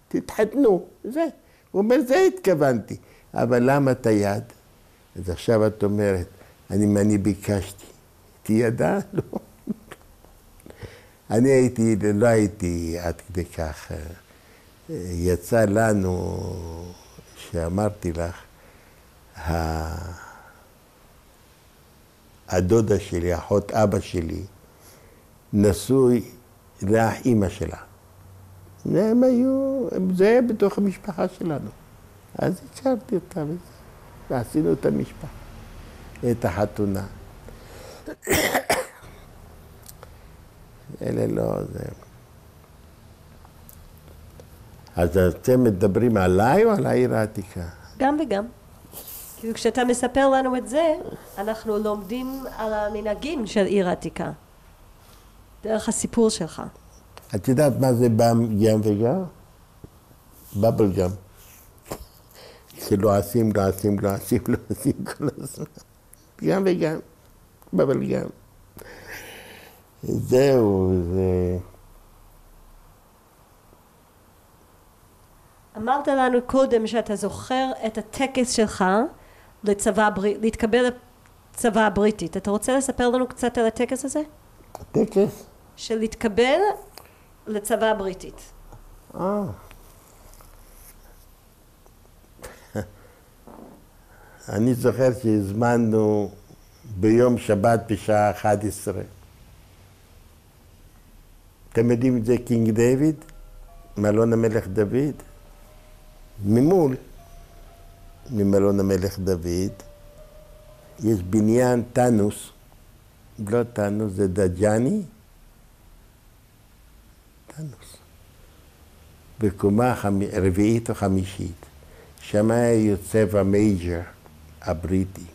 תתחתנו, זה. הוא אומר, זה התכוונתי. אבל למה את היד? אז עכשיו את אומרת, אני ביקשתי. תהיה ידה? לא. לא הייתי עד כדי כך. יצא לנו, שאמרתי לך, הדודה שלי, אחות אבא שלי, נשוי לאח אימא שלה. זה היה בתוך המשפחה שלנו. אז הכרתי אותה ועשינו את המשפחה, את החתונה. אלה לא, זה... אז אתם מדברים עליי או על העיר העתיקה? גם וגם. כאילו כשאתה מספר לנו את זה, אנחנו לומדים על המנהגים של עיר העתיקה. דרך הסיפור שלך. את יודעת מה זה גם וגם? בבל גם. שלא עשים כל הזמן. גם וגם. בבל גם. זהו, זה... אמרת לנו קודם שאתה זוכר את הטקס שלך להתקבל לצבא הבריטית. אתה רוצה לספר לנו קצת על הטקס הזה? הטקס? של להתקבל לצבא הבריטית. אני זוכר שהזמנו ביום שבת בשעה 11. אתם יודעים את זה קינג דיוויד? מלון המלך דוד? ממול, ממלון המלך דוד, יש בניין טאנוס, לא טאנוס, זה דג'אני, טאנוס, בקומה רביעית או חמישית, שם היה יוצב המייג'ר הבריטי.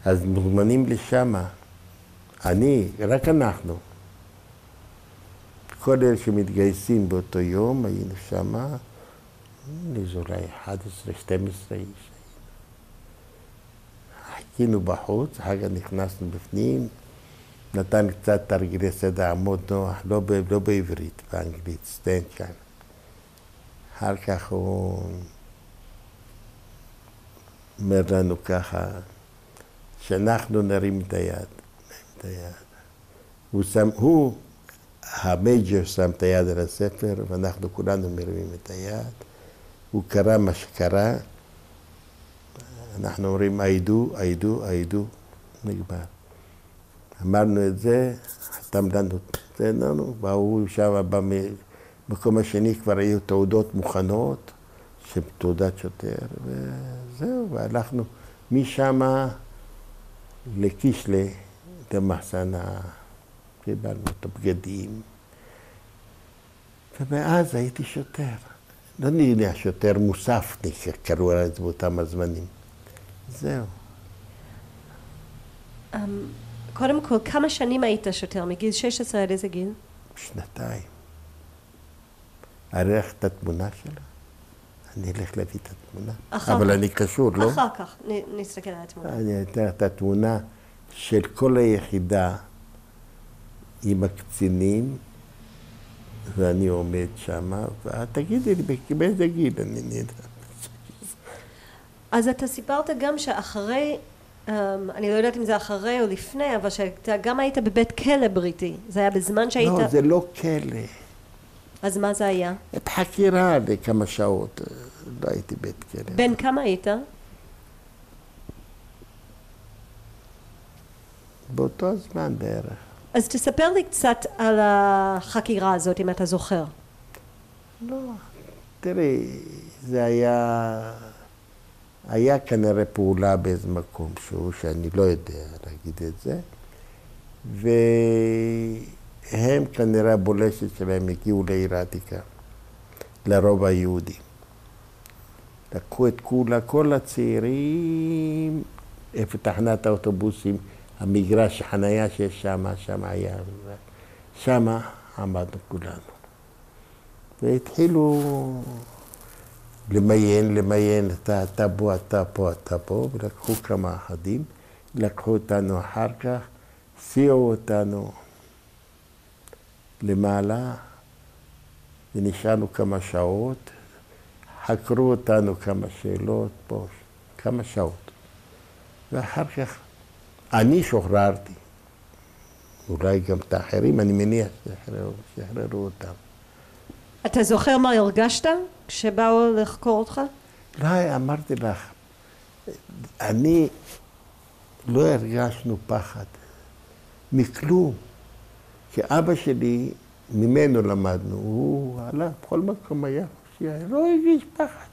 אז מוזמנים לשם, רק אנחנו. כל אלה שמתגייסים באותו יום, היינו שמה, אולי 11, 12 איש. חיכינו בחוץ, אחר כך נכנסנו בפנים, נתן קצת תרגילי סדר עמוד נוח, לא בעברית, באנגלית, סטנד שם. אחר כך הוא אומר לנו ככה, שאנחנו נרים את היד. הוא המייג'ר שם את היד על הספר, ואנחנו כולנו מרימים את היד. הוא קרא מה שקרה, אנחנו אומרים, עידו, נגמר. אמרנו את זה, חתם לנו, והוא שם במקום השני כבר היו תעודות מוכנות, תעודת שוטר, וזהו, והלכנו משם לקישלה, למחסנה. קיבלנו את הבגדים, ומאז הייתי שוטר. לא נראה שוטר מוספניק, קראו על זה באותם הזמנים. זהו. קודם כל, כמה שנים היית שוטר? מגיל 16 עד איזה גיל? 2. אראה לך את התמונה שלה? אני אלך להביא את התמונה. אבל אני קשור, לא? אחר כך נסתכל על התמונה. אני אתן את התמונה של כל היחידה, עם הקצינים, ואני עומד שמה, ותגידי לי, באיזה גיל אני נדע. אז אתה סיפרת גם שאחרי, אני לא יודעת אם זה אחרי או לפני, אבל שאתה גם היית בבית כלא בריטי. זה היה בזמן שהיית... לא, זה לא כלא. אז מה זה היה? את חקירה לכמה שעות, לא הייתי בית כלא. בן כמה היית? באותו זמן בערך. אז תספר לי קצת על החקירה הזאת, אם אתה זוכר. לא, תראי, זה היה כנראה פעולה באיזה מקום שאני לא יודע להגיד את זה, והם כנראה הבולשת שלהם הגיעו לעיר העתיקה, לרוב היהודי. לקחו את כל הצעירים, איפה תחנת האוטובוסים, המגרש החנייה שיש שם היה, שם עמדנו כולנו. והתחילו למיין, אתה פה, ולקחו כמה אחדים, לקחו אותנו אחר כך, סיעו אותנו למעלה, ונשארנו כמה שעות, חקרו אותנו כמה שאלות פה, כמה שעות. ואחר כך אני שוחררתי, אולי גם את האחרים, אני מניח שחררו אותם. אתה זוכר מה הרגשת כשבאו לחקור אותך? לא, אמרתי לך, אני לא הרגשנו פחד מכלום. כי אבא שלי, ממנו למדנו, הוא עלה, בכל מקום היה, לא הרגיש פחד.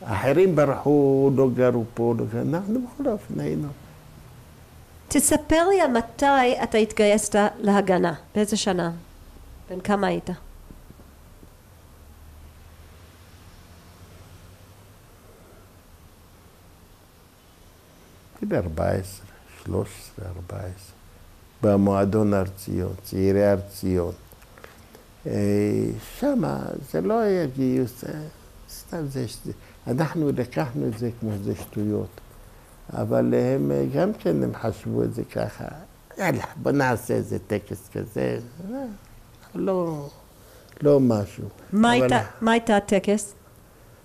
האחרים ברחו, לא גרו פה, לא גרו, אנחנו בכל אופן היינו. תספר לי על מתי אתה התגייסת להגנה, באיזה שנה? בן כמה היית? בגיל 14, 13, 14, במועדון הר ציון, צעירי הר ציון. שמה זה לא היה גיוס, סתם זה, אנחנו לקחנו את זה כמו זה שטויות, אבל הם גם כן הם חשבו את זה ככה, יאללה בוא נעשה איזה טקס כזה, לא משהו. מה הייתה הטקס?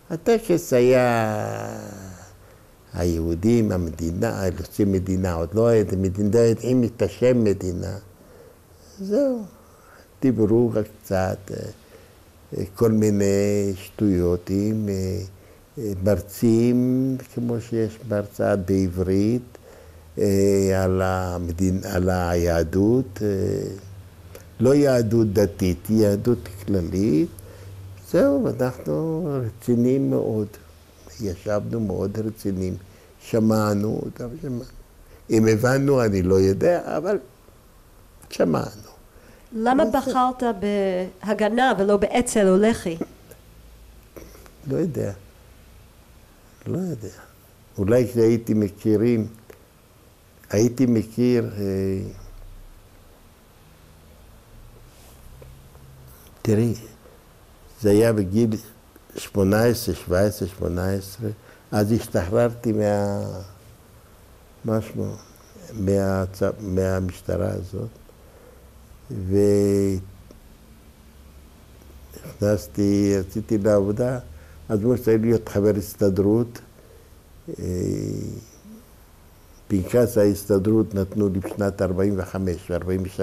הטקס היה היהודים, המדינה, יוצאים מדינה, עוד לא יודעים את השם מדינה. זהו, דיברו קצת, כל מיני שטויות עם מרצים, כמו שיש בהרצאה בעברית, על היהדות, לא יהדות דתית, יהדות כללית. זהו, אנחנו רציניים מאוד. ישבנו מאוד רציניים, שמענו, אם הבנו אני לא יודע, אבל שמענו. למה בחרת בהגנה ולא באצ"ל או לח"י? לא יודע. אולי כשהייתי מכיר, תראי, זה היה בגיל 18, 17, 18, אז השתחררתי מהמשטרה הזאת, רציתי לעבודה, אז כמו שצריך להיות חבר הסתדרות, פנקס ההסתדרות נתנו לי בשנת 45 ו-43,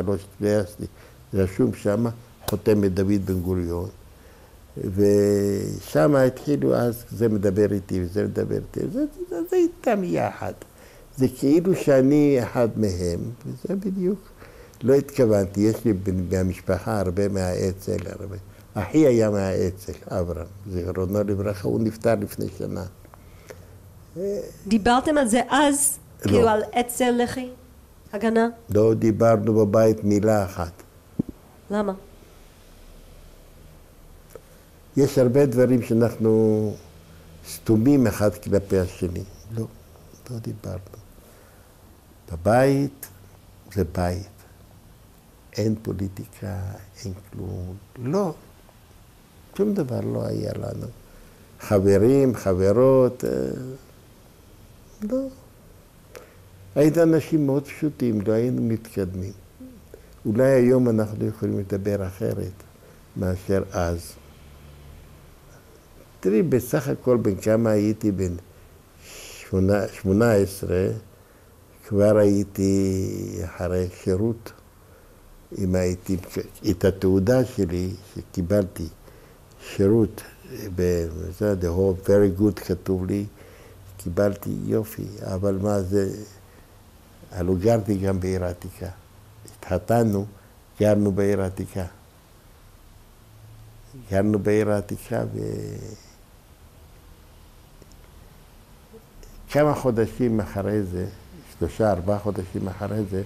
רשום שם, חותמת דוד בן גוריון. ושם התחילו, אז זה מדבר איתי וזה מדבר איתי, זה איתם יחד. זה כאילו שאני אחד מהם, וזה בדיוק. לא התכוונתי, יש לי מהמשפחה הרבה מהאצ"ל, הרבה. אחי היה מהאצ"ל, אברהם, זיכרונו לברכה, הוא נפטר לפני שנה. דיברתם על זה אז? לא. כאילו על אצ"ל לח"י? הגנה? לא דיברנו בבית מילה אחת. למה? יש הרבה דברים שאנחנו סתומים אחד כלפי השני. לא דיברנו. בבית זה בית. אין פוליטיקה, אין כלום. לא. שום דבר לא היה לנו. חברים, חברות, לא. היינו אנשים מאוד פשוטים, לא היינו מתקדמים. אולי היום אנחנו יכולים לדבר אחרת מאשר אז. תראי, בסך הכל בין כמה הייתי, בין 18, כבר הייתי אחרי שירות אם הייתי, את התעודה שלי שקיבלתי, שירות, זה the whole very good כתוב לי, קיבלתי יופי, אבל מה זה, הלוא גרתי גם בעיר העתיקה. התחתנו, גרנו בעיר העתיקה. גרנו בעיר העתיקה כמה חודשים אחרי זה, 3-4 חודשים אחרי זה,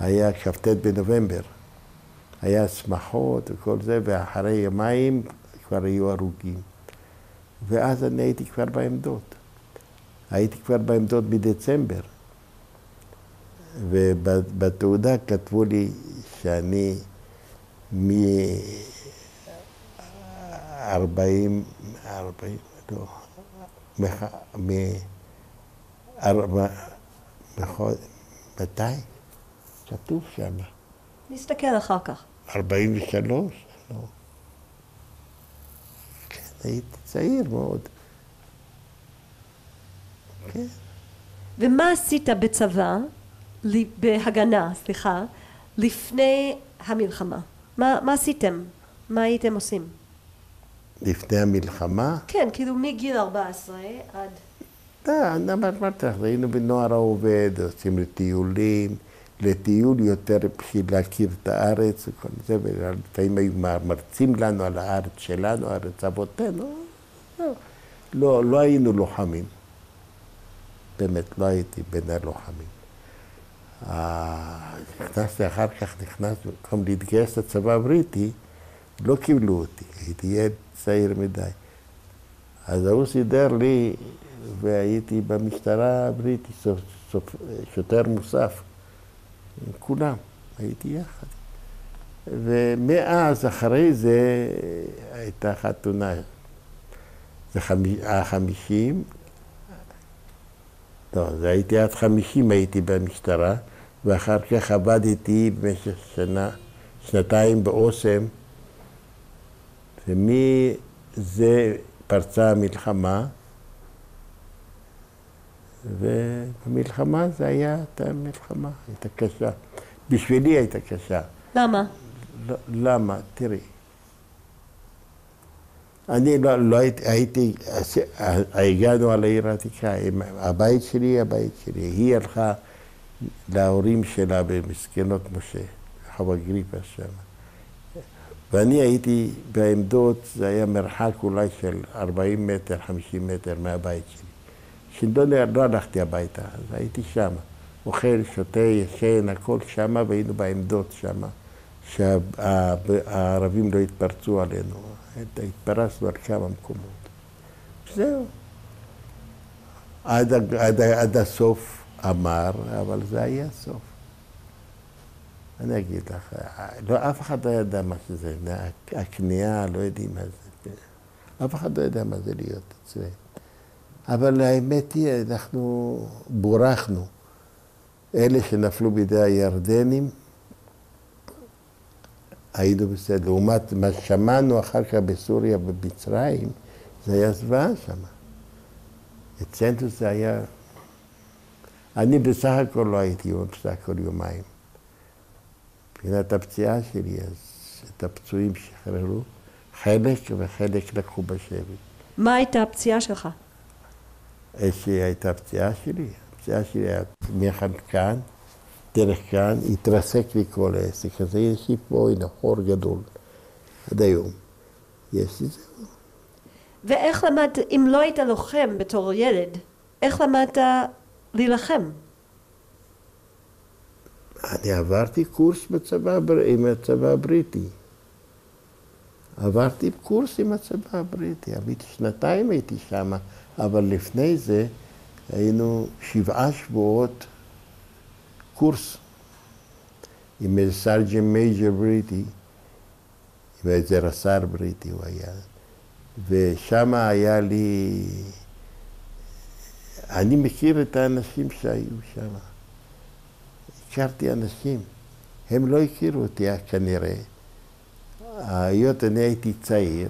היה כ"ט בנובמבר. היה שמחות וכל זה, ואחרי יומיים כבר היו הרוגים. ואז אני הייתי כבר בעמדות. הייתי כבר בעמדות מדצמבר. ובתעודה כתבו לי שאני מתי? כתוב שם. נסתכל אחר כך. 43? לא. כן, הייתי צעיר מאוד. כן. ומה עשית בצבא, בהגנה, סליחה, לפני המלחמה? מה עשיתם? מה הייתם עושים? לפני המלחמה? כן, כאילו מגיל 14 עד... אמרתי לך, היינו בנוער העובד, עושים לטיולים, לטיול יותר בשביל להכיר את הארץ וכל זה, ולפעמים היו מרצים לנו על הארץ שלנו, הארץ אבותינו. לא היינו לוחמים. באמת, לא הייתי בין הלוחמים. נכנסתי אחר כך, במקום להתגייס לצבא הבריטי, לא קיבלו אותי, הייתי ילד צעיר מדי. אז הוא סידר לי, והייתי במשטרה הבריטית, שוטר מוסף, עם כולם, הייתי יחד. ומאז, אחרי זה, הייתה חתונה. זה 50, לא, זה הייתי עד 50, הייתי במשטרה, ואחר כך עבדתי במשך שנתיים באוסם, ומזה פרצה המלחמה, ובמלחמה זה הייתה מלחמה, הייתה קשה. בשבילי הייתה קשה. למה? למה? תראי. אני לא הייתי, הגענו על העיר העתיקה, הבית שלי. היא הלכה להורים שלה במסכנות משה, חווה גריפה שם. ואני הייתי בעמדות, זה היה מרחק אולי של 40 מטר, 50 מטר מהבית שלי. לא הלכתי הביתה, אז הייתי שם. אוכל, שותה, ישן, הכל שם, והיינו בעמדות שם, שהערבים לא התפרצו עלינו. התפרסנו על כמה מקומות. זהו. עד הסוף אמר, אבל זה היה סוף. אני אגיד לך, אף אחד לא ידע מה שזה, הכניעה, לא יודעים מה זה. אף אחד לא ידע מה זה להיות אצלנו. אבל האמת היא, אנחנו בורחנו. אלה שנפלו בידי הירדנים, היינו בסדר. לעומת מה שמענו אחר כך בסוריה ובמצרים, זה היה זוועה שם. אצלנו זה היה... אני בסך הכל לא הייתי בסך הכל יומיים. מבחינת הפציעה שלי, אז את הפצועים שחררו, חלק וחלק לקחו בשבי. מה הייתה הפציעה שלך? שהייתה הפציעה שלי. הפציעה שלי היה מהחנקן, דרך כאן, התרסק לי כל העסק הזה, יש לי פה הנה חור גדול, עד היום. יש לי זה. ואיך למדת, אם לא היית לוחם בתור ילד, איך למדת להילחם? אני עברתי קורס עם הצבא הבריטי. עברתי קורס עם הצבא הבריטי, שנתיים הייתי שם, אבל לפני זה היינו 7 שבועות קורס עם איזה סרג'נט מייג'ר בריטי, עם איזה רס"ר בריטי הוא היה, ושם היה לי... אני מכיר את האנשים שהיו שם. הכרתי אנשים, הם לא הכירו אותי כנראה. היות אני הייתי צעיר,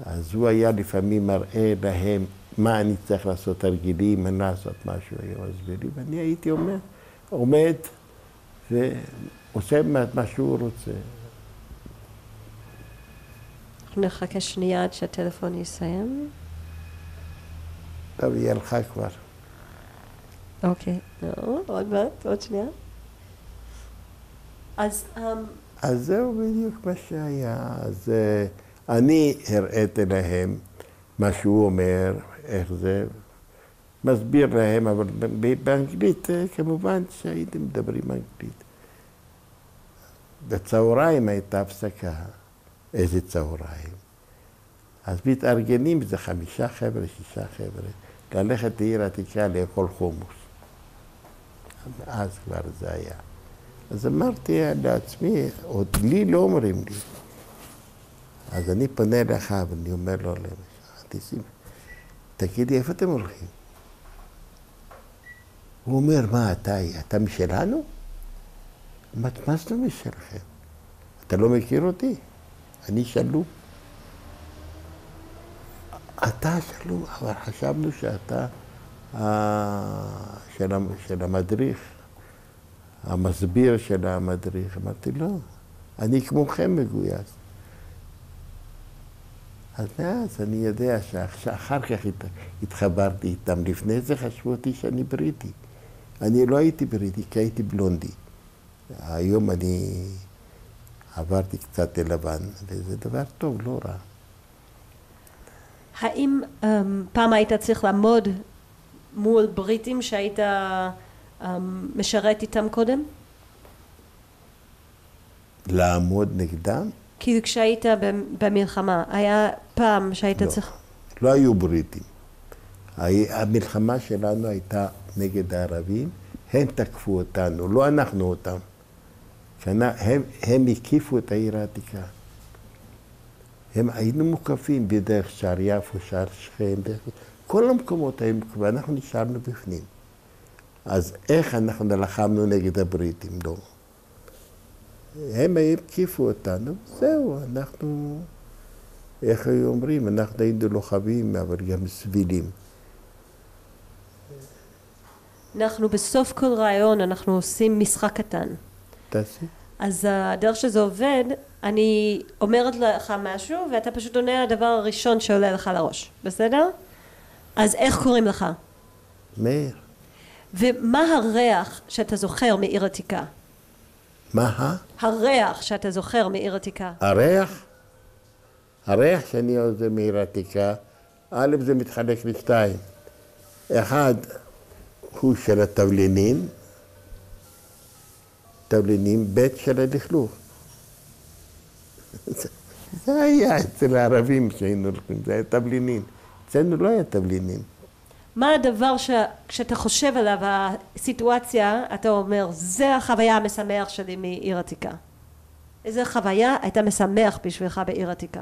אז הוא היה לפעמים מראה להם מה אני צריך לעשות תרגילים, מה לעשות משהו, היה מסביר לי, ואני הייתי עומד ועושה מה שהוא רוצה. אנחנו נחכה שנייה עד שהטלפון יסיים. טוב, היא הלכה כבר. אוקיי, עוד מעט, עוד שנייה. אז זהו בדיוק מה שהיה. אז אני הראיתי להם מה שהוא אומר, איך זה, מסביר להם, אבל באנגלית כמובן שהייתם מדברים אנגלית. בצהריים הייתה הפסקה. איזה צהריים? אז מתארגנים, זה 5 חבר'ה, 6 חבר'ה, ללכת לעיר עתיקה לאכול חומוס. אז כבר זה היה. אז אמרתי לעצמי, עוד לי לא אומרים לי. אז אני פונה אליך ואני אומר לו, תגידי, איפה אתם הולכים? הוא אומר, מה, אתה משלנו? אמרתי, מה זה משלכם? אתה לא מכיר אותי? אני שלום. אתה שלום, אבל חשבנו שאתה של המדריך, המסביר של המדריך. אמרתי, לא, אני כמוכם מגויס. אז מאז אני יודע שאחר כך התחברתי איתם. לפני זה חשבו אותי שאני בריטי. אני לא הייתי בריטי, כי הייתי בלונדי. היום אני עברתי קצת ללבן, וזה דבר טוב, לא רע. האם פעם היית צריך לעמוד מול בריטים שהיית משרת איתם קודם? לעמוד נגדם? כי כשהיית במלחמה, היה פעם שהיית צריך... לא היו בריטים. המלחמה שלנו הייתה נגד הערבים, הם תקפו אותנו, לא אנחנו אותם. הם הקיפו את העיר העתיקה. הם היינו מוקפים בדרך שער יפו, שער שכם, כל המקומות היו מוקפים, ואנחנו נשארנו בפנים. אז איך אנחנו נלחמנו נגד הבריטים? לא. הם הקיפו אותנו, זהו, אנחנו, איך היו אומרים, אנחנו היינו לוחמים, אבל גם סבילים. אנחנו בסוף כל רעיון, אנחנו עושים משחק קטן. תעשי. אז הדרך שזה עובד, אני אומרת לך משהו, ואתה פשוט עונה על הדבר הראשון שעולה לך לראש, בסדר? אז איך קוראים לך? מאיר. ומה הריח שאתה זוכר מעיר עתיקה? מה? הריח שאתה זוכר מעיר עתיקה. הריח? הריח שאני עושה מעיר עתיקה, א' זה מתחלק לשתיים. אחד הוא של התבלינים, ב' של הלכלוך. זה היה אצל הערבים שהיינו הולכים, זה היה תבלינים. אצלנו לא היה תבלינים. מה הדבר שכשאתה חושב עליו, הסיטואציה, אתה אומר, זה החוויה המשמח שלי מעיר עתיקה. איזה חוויה הייתה משמח בשבילך בעיר עתיקה?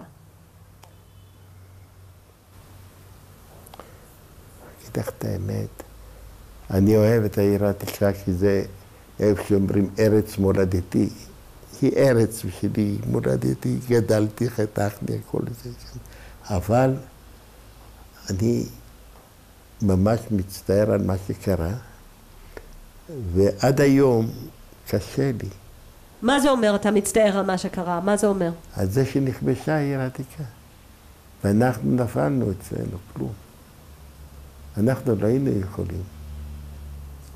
אגיד לך את האמת, אני אוהב את העיר העתיקה כי זה איפה שאומרים ארץ מולדתי. היא ארץ שלי, מולדתי, גדלתי, חתכתי, הכל זה. אבל אני ממש מצטער על מה שקרה, ועד היום קשה לי. מה זה אומר אתה מצטער על מה שקרה? מה זה אומר? על זה שנכבשה העיר העתיקה. ואנחנו נפלנו אצלנו, כלום. אנחנו לא היינו יכולים.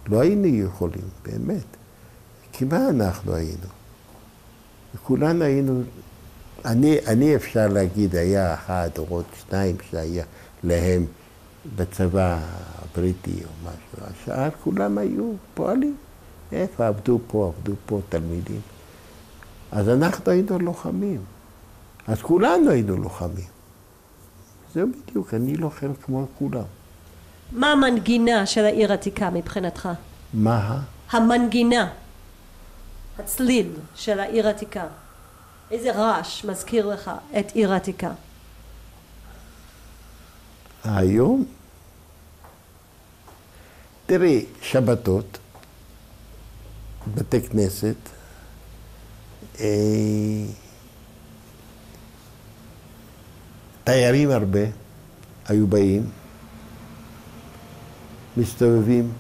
לא היינו יכולים, באמת. כי מה אנחנו היינו? וכולנו היינו... אני אפשר להגיד, היה אחד או עוד שניים שהיה להם בצבא הבריטי או משהו. השאר כולם היו פועלים. איפה עבדו פה תלמידים. אז אנחנו היינו לוחמים. אז כולנו היינו לוחמים. זהו בדיוק, אני לוחם כמו כולם. מה המנגינה של העיר העתיקה מבחינתך? מה? המנגינה, הצליל של העיר העתיקה. איזה רעש מזכיר לך את עיר העתיקה? היום? תראי, שבתות, בתי כנסת, תיירים הרבה היו באים, מסתובבים,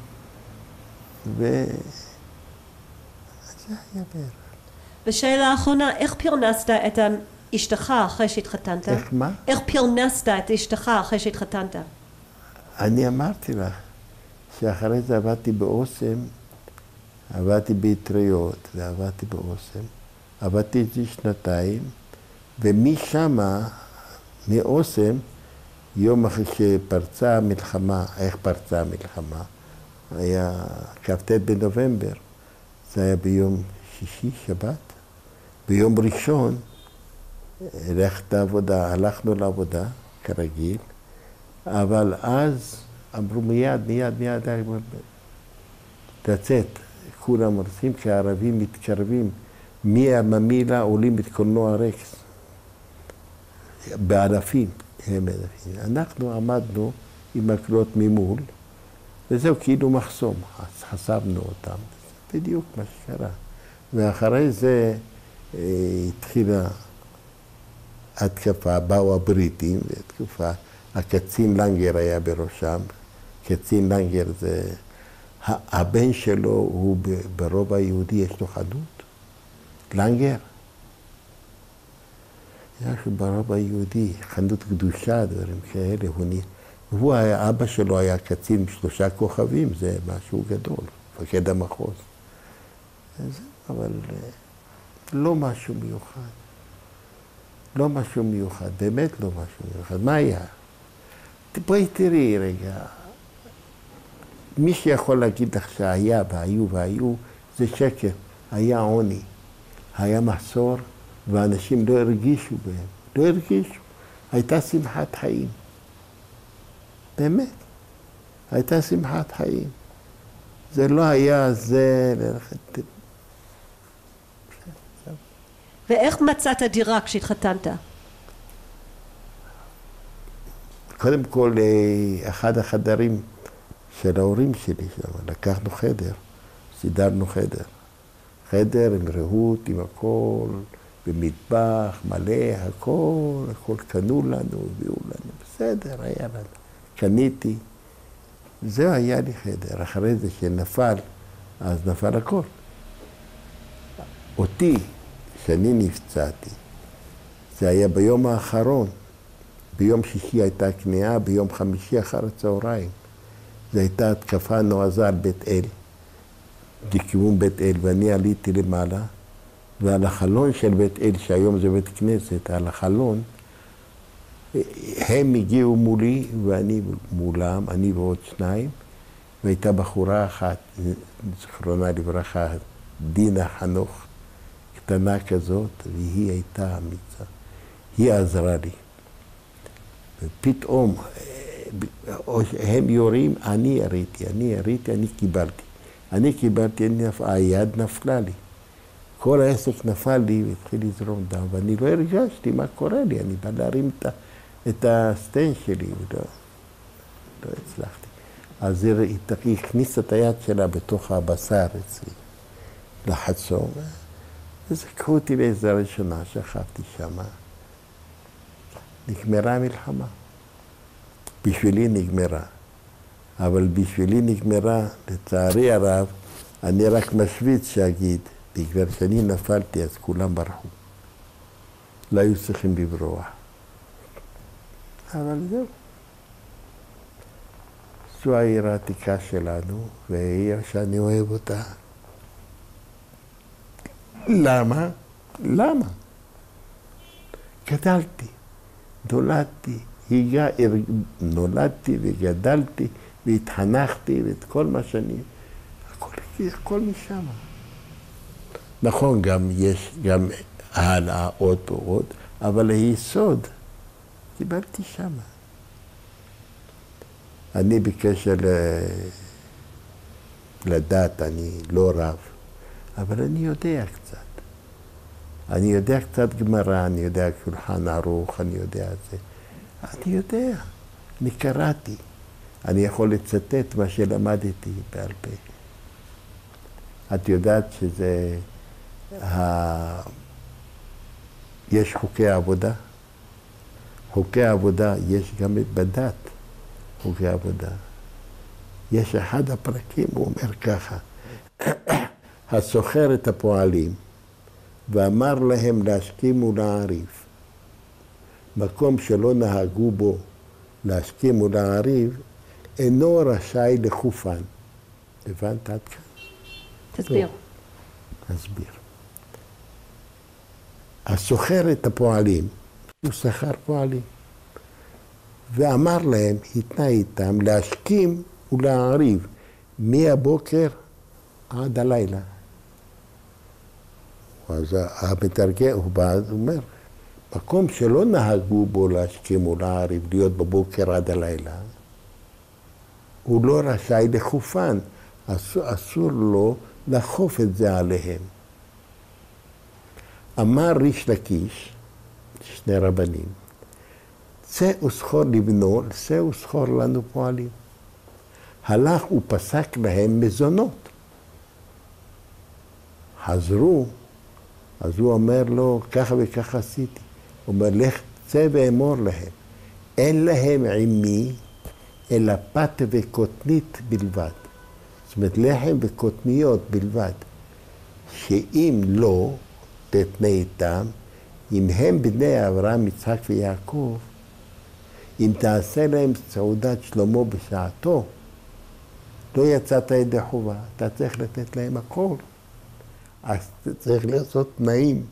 זה היה בערך. ושאלה האחרונה, איך פרנסת את אשתך אחרי שהתחתנת? איך מה? איך פרנסת את אשתך אחרי שהתחתנת? אני אמרתי לך שאחרי זה עבדתי באוסם, עבדתי באטריות ועבדתי באוסם. עבדתי איתי 2 ומשם, מאוסם, יום אחרי שפרצה המלחמה, איך פרצה המלחמה? היה כ"ט בנובמבר, זה היה ביום שישי, שבת. ביום ראשון, הלכנו לעבודה, כרגיל, אבל אז אמרו מיד, לצאת. כולם רוצים, כי הערבים מתקרבים מהממילה, עולים את קולנוע רקס. באלפים, הם אלפים. אנחנו עמדנו עם מקלות ממול, וזהו כאילו מחסום, אז חסמנו אותם. זה בדיוק מה שקרה. ואחרי זה התחילה התקפה, באו הבריטים, והתקפה, הקצין לנגר היה בראשם. קצין לנגר זה, הבן שלו הוא ברובע היהודי, יש לו חנות, לנגר. יש ברובע היהודי, חנות קדושה, דברים כאלה, הוא היה, אבא שלו היה קצין 3 כוכבים, זה משהו גדול, מפקד המחוז. אבל לא משהו מיוחד. לא משהו מיוחד, באמת לא משהו מיוחד. מה היה? בואי תראי רגע. מי שיכול להגיד לך שהיה והיו, זה שקר. היה עוני, היה מחסור, ואנשים לא הרגישו בהם. לא הרגישו. הייתה שמחת חיים. באמת. הייתה שמחת חיים. זה לא היה זה ללכת... ואיך מצאת דירה כשהתחתנת? קודם כל, אחד החדרים של ההורים שלי שם, לקחנו חדר, סידרנו חדר. חדר עם רהוט, עם הכל, במטבח, מלא, הכל קנו לנו, הביאו לנו, בסדר, היה לנו. קניתי, זה היה לי חדר. אחרי זה שנפל, אז נפל הכל. אותי, שאני נפצעתי, זה היה ביום האחרון. ביום שישי הייתה כניעה, ביום חמישי אחר הצהריים. זו הייתה התקפה נועזה על בית אל, לכיוון בית אל, ואני עליתי למעלה, ועל החלון של בית אל, שהיום זה בית כנסת, על החלון, הם הגיעו מולי ואני מולם, אני ועוד 2, והייתה בחורה אחת, זכרונה לברכה, דינה חנוך, קטנה כזאת, והיא הייתה אמיצה. היא עזרה לי. ופתאום, הם יורים, אני יריתי, אני קיבלתי, היד נפלה לי. כל העסק נפל לי והתחיל לזרום דם, ואני לא הרגשתי מה קורה לי, אני בא להרים את הסטנד שלי, ולא הצלחתי. אז היא הכניסה את היד שלה בתוך הבשר אצלי, לחצום, וזקחו אותי לעזרה ראשונה, שכבתי שמה. נגמרה המלחמה. בשבילי נגמרה. אבל בשבילי נגמרה, לצערי הרב, אני רק משוויץ שאגיד, בגלל שאני נפלתי, אז כולם ברחו. לא היו צריכים לברוח. אבל זהו. זו העיר העתיקה שלנו, והעיר שאני אוהב אותה. למה? גדלתי, נולדתי וגדלתי והתחנכתי ואת כל מה שאני... הכל משם. נכון, יש גם העלאה עוד ועוד, אבל היסוד קיבלתי שם. אני בקשר לדת, אני לא רב, אבל אני יודע קצת. אני יודע קצת גמרא, אני יודע שולחן ערוך, אני יודע את זה. אני יודע, אני קראתי. אני יכול לצטט מה שלמדתי בעל פה. את יודעת שזה... יש חוקי עבודה. חוקי עבודה יש גם בדת, חוקי עבודה. יש אחד הפרקים, הוא אומר ככה, הסוחר את הפועלים ואמר להם להשכים ולהעריב. מקום שלא נהגו בו להשכים ולהעריב, אינו רשאי לחופן. הבנת עד כאן? תסביר. אסביר. הסוחר את הפועלים, הוא שכר פועלים, ואמר להם, התנה איתם, להשכים ולהעריב מהבוקר עד הלילה. אז המתרגם, הוא בא, הוא אומר, מקום שלא נהגו בו להשכים ולהעריב, להיות בבוקר עד הלילה, הוא לא רשאי לחופן, אסור לו לחוף את זה עליהם. אמר ריש לקיש, שני רבנים, צא וסחור לבנו, צא וסחור לנו פועלים. הלך ופסק להם מזונות. חזרו, אז הוא אומר לו, ככה וככה עשיתי. הוא אומר, לך צא ואמור להם. אין להם עמי, אלא פת וקוטנית בלבד. זאת אומרת, לחם וקוטניות בלבד. שאם לא, תתנה איתם, אם הם בני אברהם, יצחק ויעקב, אם תעשה להם סעודת שלמה בשעתו, לא יצאת ידי חובה, אתה צריך לתת להם הכל. אז צריך לעשות תנאים,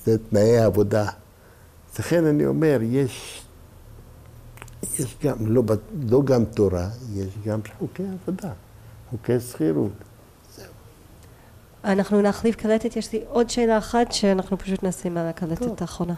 זה תנאי העבודה. לכן אני אומר, יש גם, לא גם תורה, יש גם חוקי עבודה, חוקי שכירות. אנחנו נחליף קלטת, יש לי עוד שאלה אחת שאנחנו פשוט נשים על הקלטת האחרונה.